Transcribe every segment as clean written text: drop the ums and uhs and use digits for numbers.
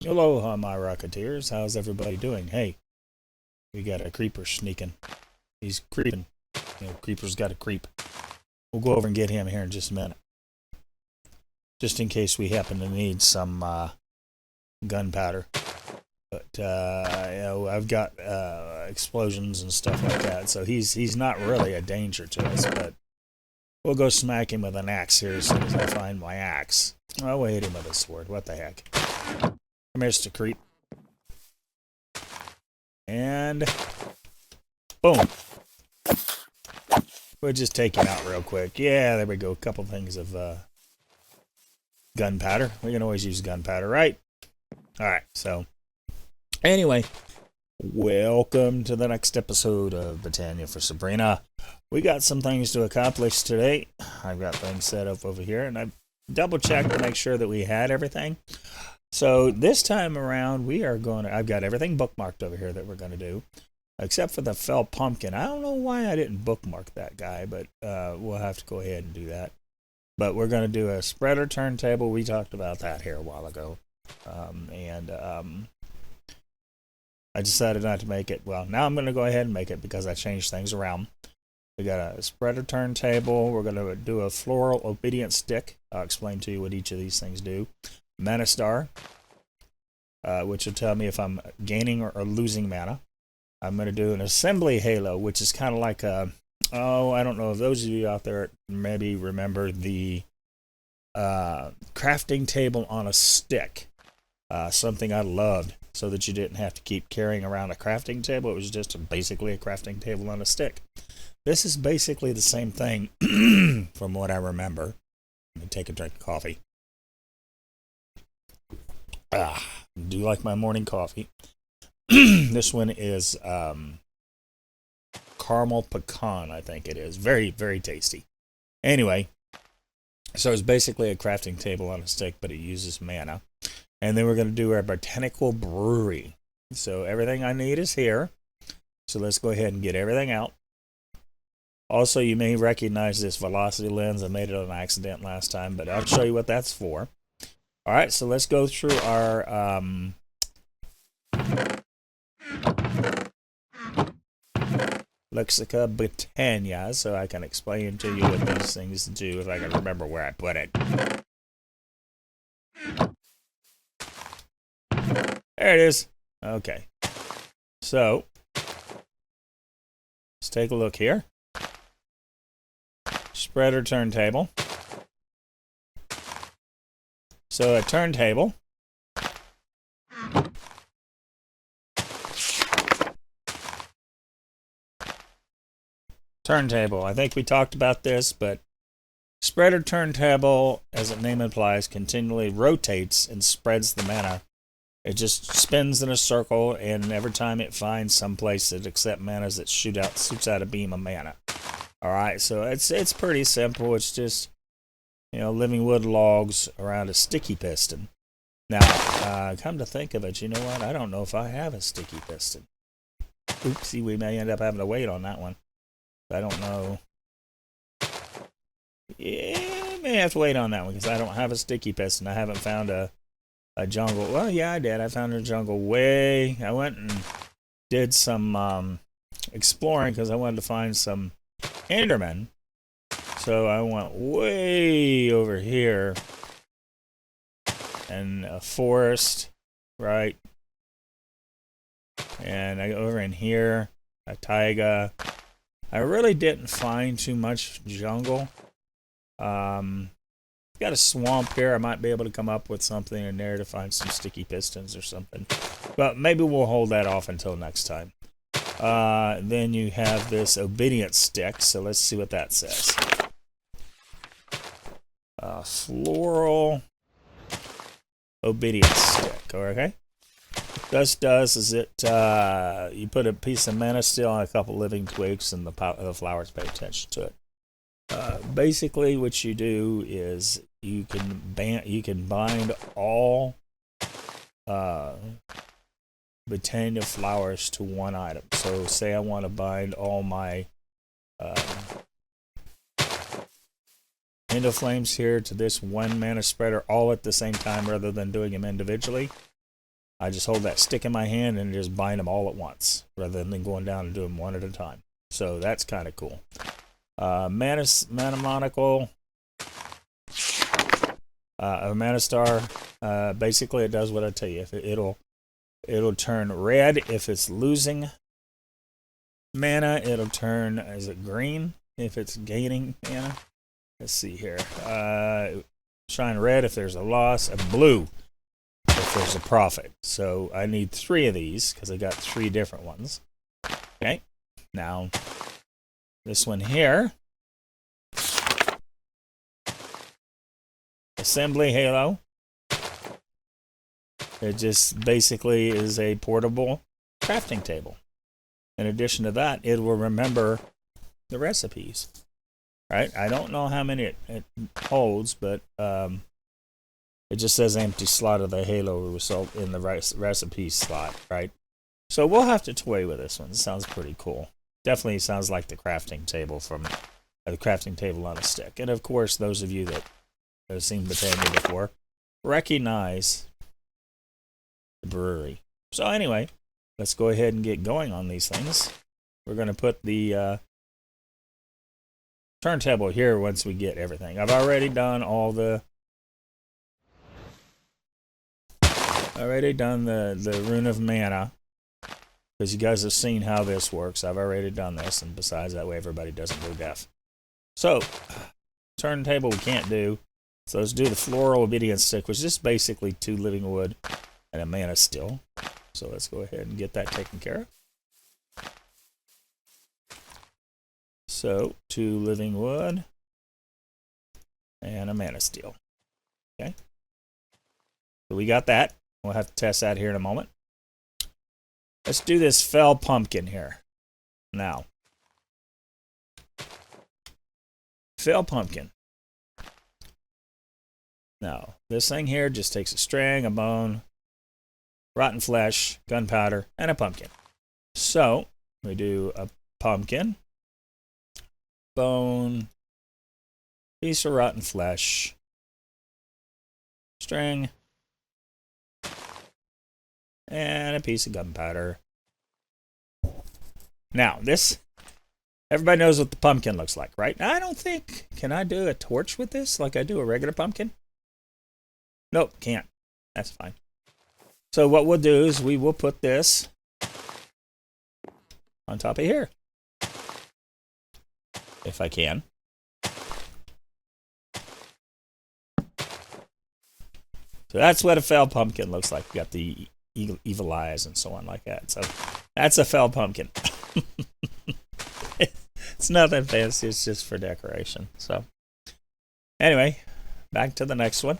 Aloha, my Rocketeers. How's everybody doing? Hey, we got a creeper sneaking. He's creeping. Creeper's got to creep. We'll go over and get him here in just a minute. Just in case we happen to need some gunpowder. But, I've got explosions and stuff like that. So he's not really a danger to us. But we'll go smack him with an axe here as soon as I find my axe. Oh, we'll hit him with a sword. What the heck? Come here, Mr. Creep. And boom. We'll just take him out real quick. Yeah, there we go. A couple things of gunpowder. We can always use gunpowder, right? Alright, so anyway, welcome to the next episode of Botania for Sabrina. We got some things to accomplish today. I've got things set up over here, and I double checked to make sure that we had everything. So this time around, I've got everything bookmarked over here that we're going to do, except for the fell pumpkin. I don't know why I didn't bookmark that guy, but we'll have to go ahead and do that. But we're going to do a spreader turntable. We talked about that here a while ago. I decided not to make it. Well, now I'm going to go ahead and make it because I changed things around. We got a spreader turntable. We're going to do a floral obedience stick. I'll explain to you what each of these things do. Mana star, which will tell me if I'm gaining or losing mana. I'm going to do an assembly halo, which is kind of like I don't know if those of you out there maybe remember the crafting table on a stick. Something I loved, so that you didn't have to keep carrying around a crafting table. It was just basically a crafting table on a stick. This is basically the same thing from what I remember. Let me take a drink of coffee. Do you like my morning coffee? This one is caramel pecan, I think it is. Very, very tasty. Anyway, so it's basically a crafting table on a stick, but it uses mana. And then we're going to do our botanical brewery. So everything I need is here. So let's go ahead and get everything out. Also, you may recognize this velocity lens. I made it on accident last time, but I'll show you what that's for. All right, so let's go through our Lexica Botania, so I can explain to you what these things do if I can remember where I put it. There it is. Okay. So, let's take a look here. Spreader turntable. So a turntable I think we talked about this, but spreader turntable, as the name implies, continually rotates and spreads the mana. It just spins in a circle, and every time it finds some place that accepts manas, it shoots out a beam of mana. Alright, so it's pretty simple. It's just, living wood logs around a sticky piston. Now, come to think of it, you know what? I don't know if I have a sticky piston. Oopsie, we may end up having to wait on that one. I don't know. Yeah, I may have to wait on that one because I don't have a sticky piston. I haven't found a jungle. Well, yeah, I did. I found a jungle I went and did some exploring because I wanted to find some Endermen. So I went way over here and a forest, right? And I go over in here, a taiga. I really didn't find too much jungle. Got a swamp here. I might be able to come up with something in there to find some sticky pistons or something. But maybe we'll hold that off until next time. Then you have this obedience stick. So let's see what that says. Floral obedience stick. Okay. This does is you put a piece of mana steel on a couple living twigs, and the flowers pay attention to it. Basically, what you do is you can bind all Botania flowers to one item. So, say I want to bind all my Endoflames here to this one mana spreader all at the same time rather than doing them individually. I just hold that stick in my hand and just bind them all at once, rather than going down and doing them one at a time. So that's kind of cool. Mana Monocle, a Mana Star. Basically, it does what I tell you. It'll turn red if it's losing mana. It'll turn, is it green if it's gaining mana? Let's see here. Shine red if there's a loss, and blue if there's a profit. So I need 3 of these because I got 3 different ones. Okay. Now, this one here. Assembly Halo. It just basically is a portable crafting table. In addition to that, it will remember the recipes. Right? I don't know how many it holds, but it just says empty slot of the Halo result in the recipe slot, right? So we'll have to toy with this one. It sounds pretty cool. Definitely sounds like the crafting table from the crafting table on a stick. And of course, those of you that have seen Botania before recognize the brewery. So anyway, let's go ahead and get going on these things. We're going to put the turntable here once we get everything. I've already done all the the Rune of Mana, because you guys have seen how this works. I've already done this, and besides, that way everybody doesn't go deaf. So, turntable we can't do. So let's do the floral obedience stick, which is just basically 2 living wood and a mana still. So let's go ahead and get that taken care of. So 2 living wood and a mana steel. Okay. So we got that. We'll have to test that here in a moment. Let's do this fell pumpkin here. Now. Fell pumpkin. Now, this thing here just takes a string, a bone, rotten flesh, gunpowder, and a pumpkin. So, we do a pumpkin, bone, piece of rotten flesh, string, and a piece of gunpowder. Now, this, everybody knows what the pumpkin looks like, right? I don't think, can I do a torch with this like I do a regular pumpkin? Nope, can't. That's fine. So what we'll do is we will put this on top of here. If I can. So that's what a fell pumpkin looks like. You got the evil eyes and so on like that. So that's a fell pumpkin. It's nothing fancy. It's just for decoration. So anyway, back to the next one.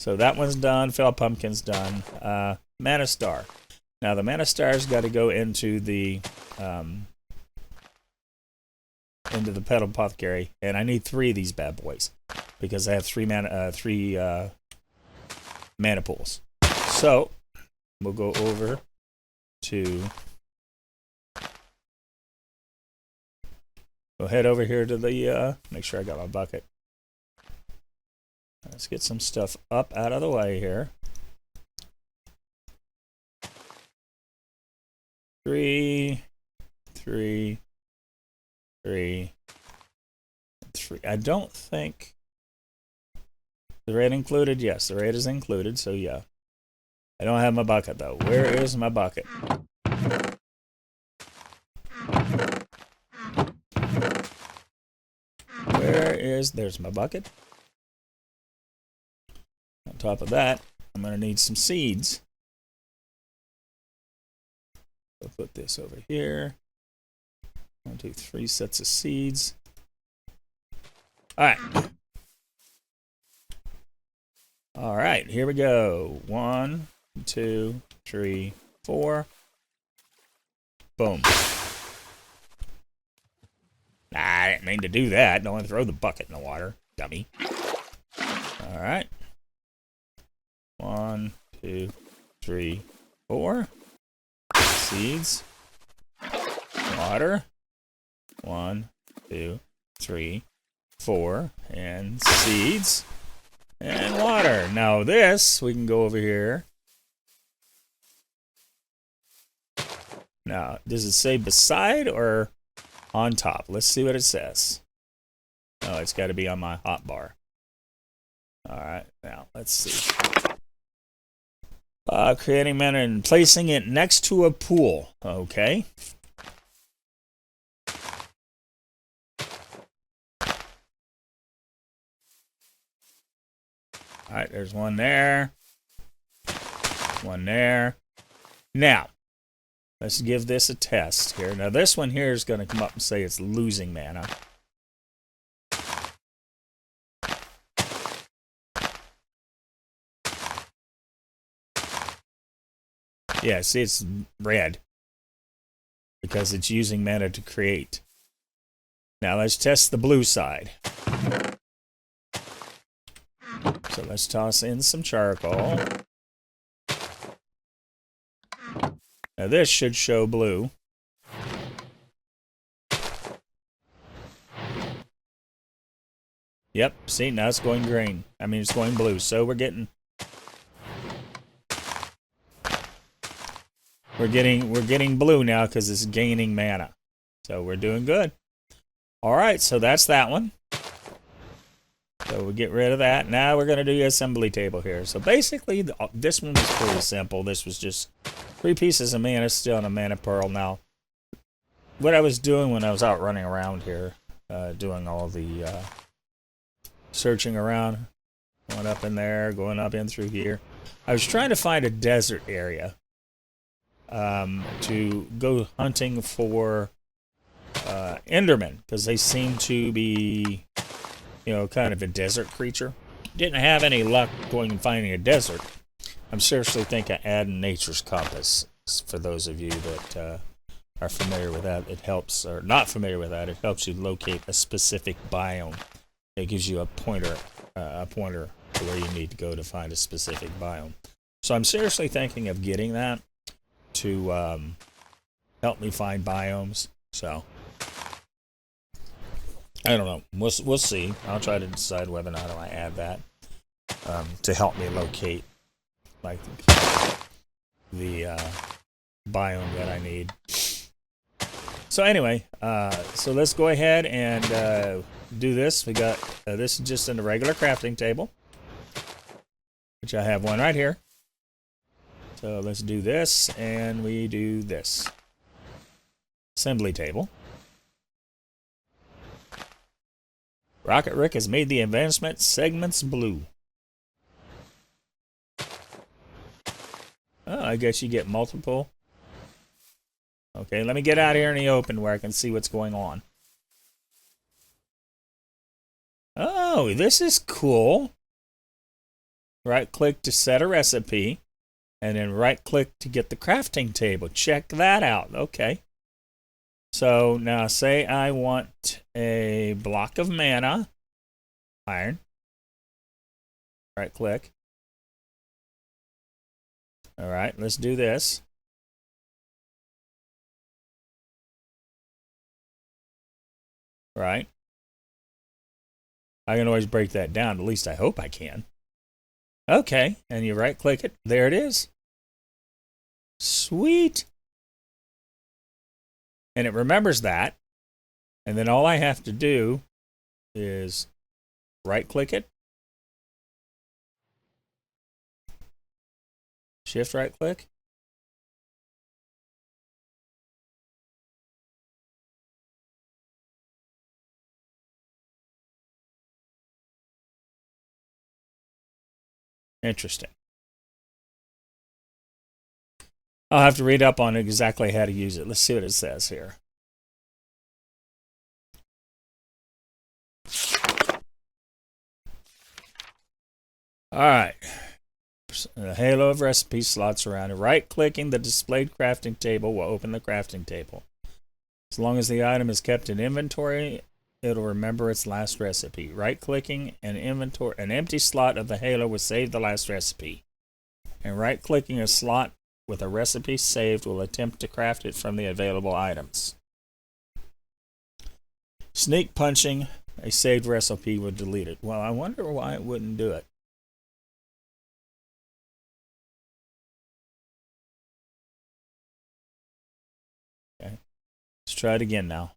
So that one's done. Fell pumpkin's done. Mana Star. Now the Mana Star's got to go into the pedal apothecary, and I need 3 of these bad boys because I have 3 mana pools. So we'll go over to. We'll head over here to the. Make sure I got my bucket. Let's get some stuff up out of the way here. 3, 3, 3, 3. I don't think the red included. Yes, the red is included. So yeah, I don't have my bucket though. Where is my bucket? There's my bucket. On top of that, I'm going to need some seeds. I'll put this over here. 1, 2, 3 sets of seeds. All right. All right, here we go. 1, 2, 3, 4. Boom. Nah, I didn't mean to do that. Don't want to throw the bucket in the water, dummy. All right. 1, 2, 3, 4. Seeds. Water. 1, 2, 3, 4. And seeds. And water. Now this, we can go over here Now, does it say beside or on top? Let's see what it says. Oh, it's got to be on my hotbar. All right, now let's see. Creating mana and placing it next to a pool. Okay. All right, there's one there. One there. Now, let's give this a test here. Now, this one here is going to come up and say it's losing mana. Yeah, see, it's red because it's using mana to create. Now, let's test the blue side. So let's toss in some charcoal. Now this should show blue. Yep, see, now it's going green. I mean, it's going blue. So we're getting blue now because it's gaining mana. So we're doing good. All right, so that's that one. So we'll get rid of that. Now we're going to do the assembly table here. So basically, this one was pretty simple. This was just 3 pieces of mana steel and a mana pearl. Now, what I was doing when I was out running around here, doing all the searching around, going up in there, going up in through here, I was trying to find a desert area to go hunting for Endermen, because they seem to be, you know, kind of a desert creature. Didn't have any luck going and finding a desert. I'm seriously thinking adding Nature's Compass. For those of you that are familiar with that, it helps, or not familiar with that, it helps you locate a specific biome. It gives you a pointer to where you need to go to find a specific biome. So I'm seriously thinking of getting that to help me find biomes. So I don't know. We'll see. I'll try to decide whether or not I add that to help me locate like the biome that I need. So anyway, so let's go ahead and do this. We got this is just in the regular crafting table, which I have one right here. So let's do this, and we do this. Assembly table. Rocket Rick has made the advancement segments blue. Oh, I guess you get multiple. Okay, let me get out here in the open where I can see what's going on. Oh, this is cool. Right-click to set a recipe, and then right-click to get the crafting table. Check that out. Okay. So now say I want a block of mana, iron. Right-click. All right, let's do this. Right. I can always break that down. At least I hope I can. Okay, and you right-click it. There it is. Sweet. And it remembers that. And then all I have to do is right-click it. Shift right-click. Interesting. I'll have to read up on exactly how to use it. Let's see what it says here. All right. A halo of recipe slots around it. Right-clicking the displayed crafting table will open the crafting table. As long as the item is kept in inventory, it'll remember its last recipe. Right-clicking an empty slot of the halo will save the last recipe. And right-clicking a slot with a recipe saved will attempt to craft it from the available items. Sneak punching a saved recipe would delete it. Well, I wonder why it wouldn't do it. try it again now.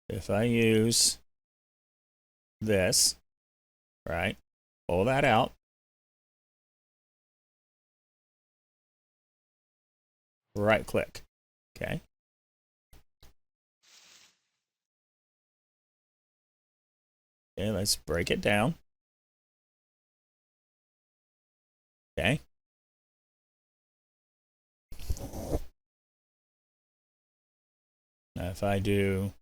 If I use this, right, pull that out. Right click. Okay. Okay, let's break it down. Okay. Now if I do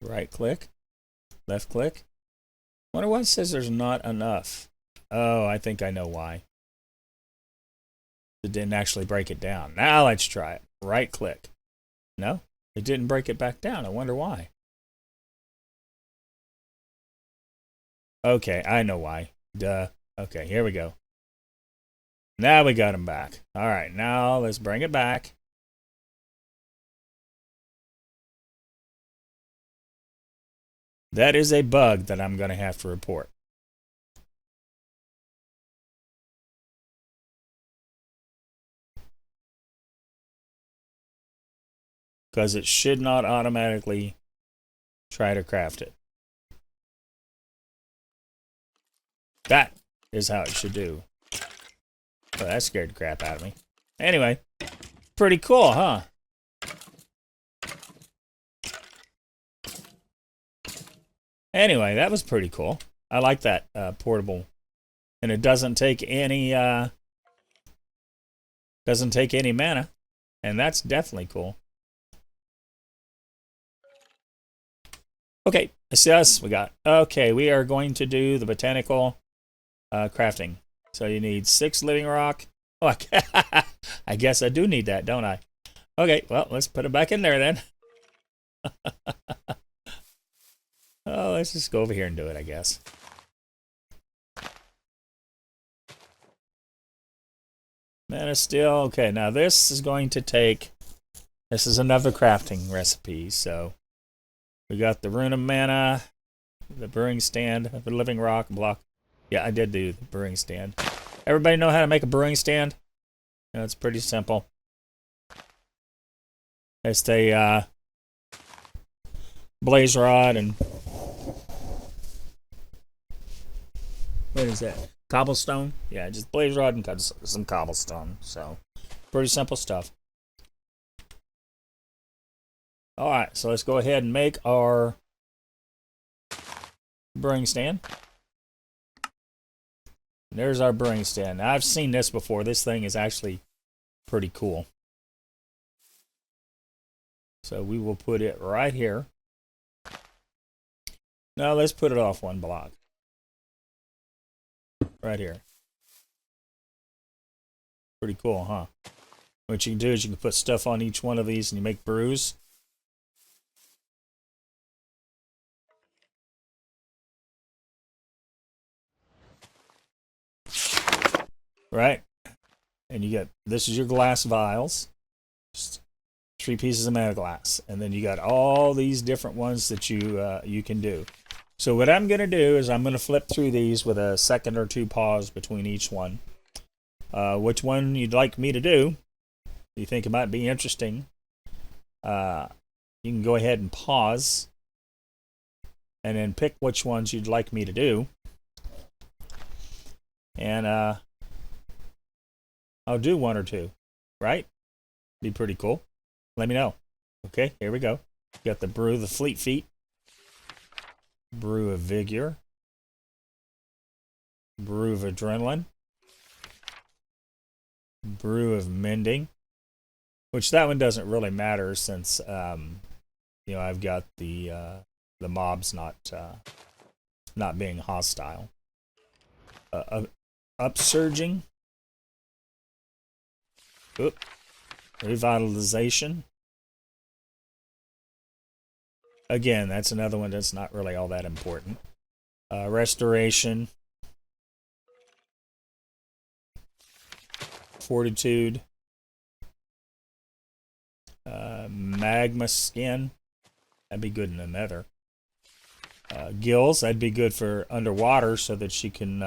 right click, left click, I wonder why it says there's not enough. Oh, I think I know why. It didn't actually break it down. Now let's try it. Right click. No, it didn't break it back down. I wonder why. Okay, I know why. Duh. Okay, here we go. Now we got them back. All right, now let's bring it back. That is a bug that I'm going to have to report. Because it should not automatically try to craft it. That is how it should do. Oh, that scared the crap out of me. Anyway, pretty cool, huh? Anyway, that was pretty cool. I like that portable, and it doesn't take any mana, and that's definitely cool. Okay, assess. We got. Okay, we are going to do the botanical crafting. So you need 6 living rock. Oh, I guess I do need that, don't I? Okay, well, let's put it back in there then. Oh, let's just go over here and do it, I guess. Mana steel. Okay, now this is going to take... This is another crafting recipe, so... We got the rune of mana, the brewing stand, the living rock block. Yeah, I did do the brewing stand. Everybody know how to make a brewing stand? You know, it's pretty simple. It's a blaze rod and... What is that? Cobblestone? Yeah, just blaze rod and some cobblestone. So, pretty simple stuff. Alright, so let's go ahead and make our brewing stand. There's our brewing stand. Now, I've seen this before. This thing is actually pretty cool. So we will put it right here. Now let's put it off one block. Right here. Pretty cool, huh? What you can do is you can put stuff on each one of these and you make brews. Right? And you get, this is your glass vials. Just 3 pieces of mana glass. And then you got all these different ones that you can do. So what I'm going to do is I'm going to flip through these with a second or 2 pause between each one. Which one you'd like me to do, you think it might be interesting, you can go ahead and pause and then pick which ones you'd like me to do. And I'll do 1 or 2, right? Be pretty cool. Let me know. Okay, here we go. Got the brew of the fleet feet. Brew of vigor. Brew of adrenaline. Brew of mending. Which that one doesn't really matter since you know, I've got the mobs not being hostile. Upsurging. Oop. Revitalization. Again, that's another one that's not really all that important. Restoration. Fortitude. Magma skin. That'd be good in the nether. Gills. That'd be good for underwater so that she can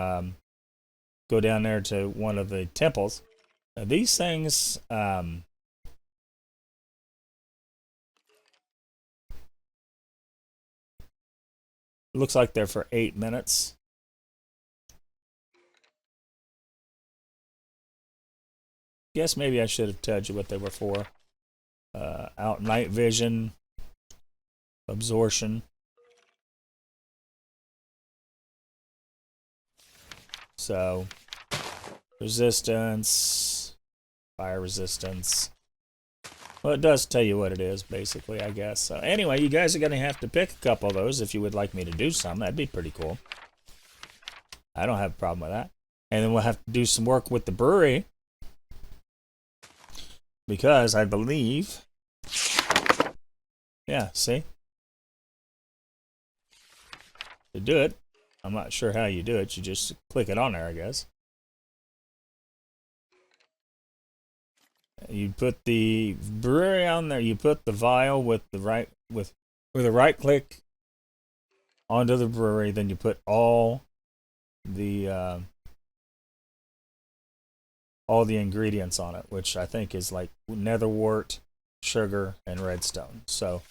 go down there to one of the temples. Now, these things, looks like they're for 8 minutes. Guess maybe I should have told you what they were for. Out night vision, absorption. So, resistance, fire resistance. Well, it does tell you what it is, basically, I guess. So, anyway, you guys are going to have to pick a couple of those if you would like me to do some. That'd be pretty cool. I don't have a problem with that. And then we'll have to do some work with the brewery. Because I believe... Yeah, see? To do it, I'm not sure how you do it. You just click it on there, I guess. You put the brewery on there. You put the vial with the right with a right click onto the brewery. Then you put all the ingredients on it, which I think is like netherwort, sugar, and redstone. So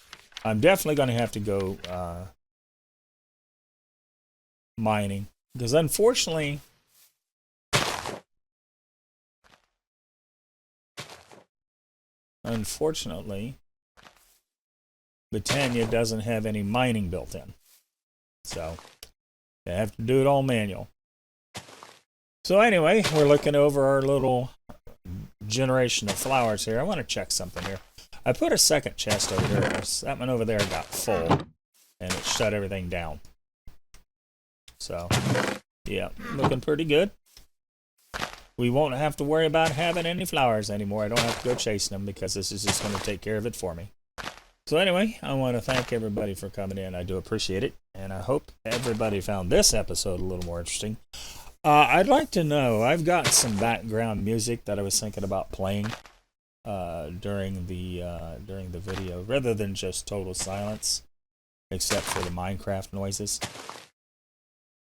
I'm definitely going to have to go mining because unfortunately Botania doesn't have any mining built in. So I have to do it all manual. So anyway, we're looking over our little generation of flowers here. I want to check something here. I put a second chest over here. That one over there got full, and it shut everything down. So, yeah, looking pretty good. We won't have to worry about having any flowers anymore. I don't have to go chasing them because this is just going to take care of it for me. So anyway, I want to thank everybody for coming in. I do appreciate it, and I hope everybody found this episode a little more interesting. I'd like to know, I've got some background music that I was thinking about playing during the video, rather than just total silence, except for the Minecraft noises.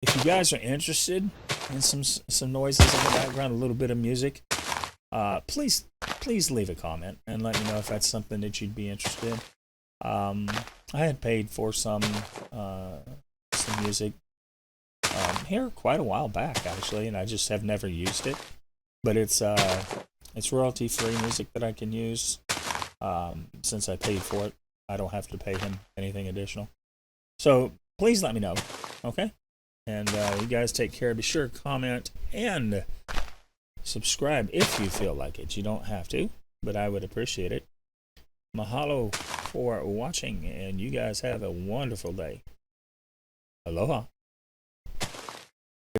If you guys are interested in some noises in the background, a little bit of music, please leave a comment and let me know if that's something that you'd be interested in. I had paid for some music here quite a while back, actually, and I just have never used it. But it's royalty-free music that I can use. Since I paid for it, I don't have to pay him anything additional. So please let me know, okay? And you guys take care. Be sure to comment and subscribe if you feel like it. You don't have to, but I would appreciate it. Mahalo for watching, and you guys have a wonderful day. Aloha.